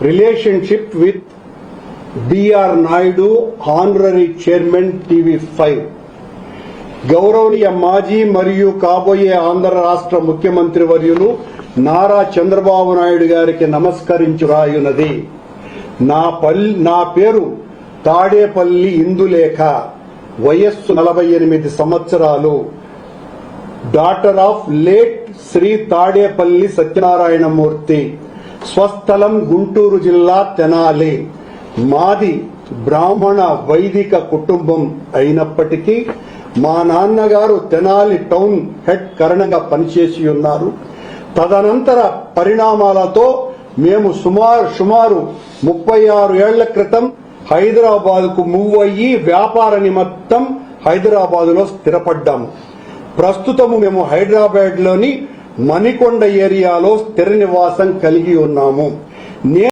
relationship with B.R. Naidu, Honorary Chairman TV5. గౌరవనీయ మాజీ మరియు కాబోయే ఆంధ్ర రాష్ట్ర ముఖ్యమంత్రి వర్యులు నారా చంద్రబాబు నాయుడు గారికి నమస్కరించి రాయున్నది. నా పేరు తాడేపల్లి ఇందులేఖ, వయస్సు 48 సంవత్సరాలు, daughter of late Shri Tadepalli Satyanarayanamurthy, స్వస్థలం గుంటూరు జిల్లా తెనాలి. మాది బ్రాహ్మణ వైదిక కుటుంబం అయినప్పటికీ మా నాన్నగారు తెనాలి టౌన్ హెడ్ కరణంగా పనిచేసి ఉన్నారు. తదనంతర పరిణామాలతో మేము సుమారు 36 ఏళ్ల క్రితం హైదరాబాద్ కు మూవ్ అయ్యి వ్యాపార నిమిత్తం హైదరాబాద్ లో స్థిరపడ్డాము. ప్రస్తుతము మేము హైదరాబాద్ లోని మణికొండ ఏరియాలో స్థిర నివాసం కలిగి ఉన్నాము.